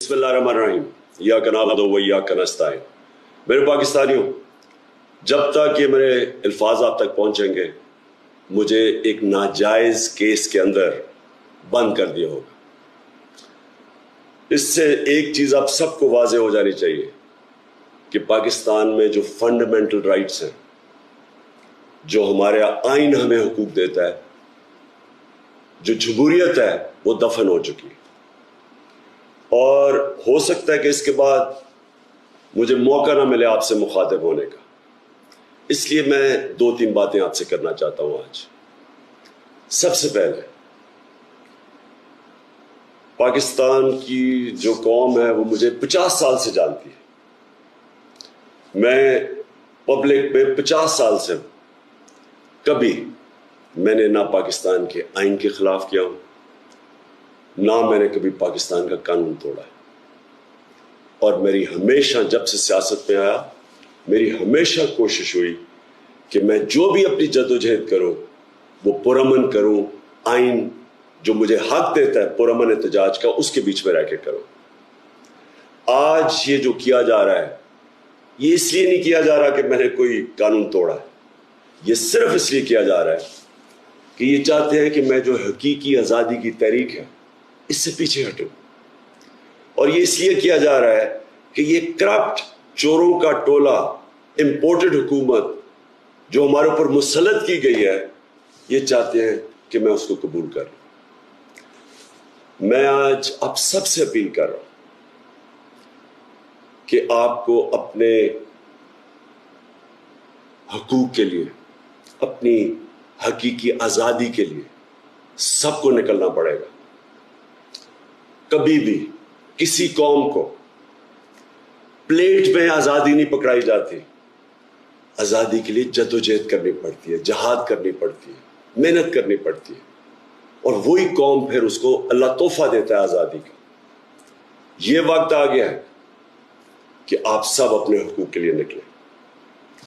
बिस्मिल्लाहिर्रहमानिर्रहीम। इय्याका नअबुदु व इय्याका नस्तईन। मेरे पाकिस्तानियों, जब तक ये मेरे अल्फाज आप तक पहुंचेंगे, मुझे एक नाजायज केस के अंदर बंद कर दिया होगा। इससे एक चीज आप सबको वाज़ेह हो जानी चाहिए कि पाकिस्तान में जो फंडामेंटल राइट्स हैं, जो हमारे आइन हमें हुकूक देता है, जो जमहूरियत है, वो दफन हो चुकी है। और हो सकता है कि इसके बाद मुझे मौका ना मिले आपसे मुखातिब होने का, इसलिए मैं 2-3 बातें आपसे करना चाहता हूं आज। सबसे पहले, पाकिस्तान की जो कौम है वो मुझे 50 साल से जानती है। मैं पब्लिक में 50 साल से हूं। कभी मैंने ना पाकिस्तान के आइन के खिलाफ किया हूं, ना मैंने कभी पाकिस्तान का कानून तोड़ा है। और मेरी हमेशा, जब से सियासत में आया, मेरी हमेशा कोशिश हुई कि मैं जो भी अपनी जद्दोजहद करूं वो पुरअमन करूं, आइन जो मुझे हक देता है पुरअमन एहतजाज का, उसके बीच में रह के करूं। आज ये जो किया जा रहा है, ये इसलिए नहीं किया जा रहा कि मैंने कोई कानून तोड़ा है, ये सिर्फ इसलिए किया जा रहा है कि ये चाहते हैं कि मैं जो हकीकी आज़ादी की तहरीक है, इससे पीछे हटूं। और ये इसलिए किया जा रहा है कि ये करप्ट चोरों का टोला, इंपोर्टेड हुकूमत जो हमारे ऊपर मुसल्लत की गई है, ये चाहते हैं कि मैं उसको कबूल कर लूं। मैं आज आप सबसे अपील कर रहा हूं कि आपको अपने हकूक के लिए, अपनी हकीकी आज़ादी के लिए सबको निकलना पड़ेगा। कभी भी किसी कौम को प्लेट में आज़ादी नहीं पकड़ाई जाती। आज़ादी के लिए जद्दोजहद करनी पड़ती है, जहाद करनी पड़ती है, मेहनत करनी पड़ती है, और वही कौम फिर उसको अल्लाह तोहफा देता है आज़ादी का। ये वक्त आ गया है कि आप सब अपने हुकूक के लिए निकलें।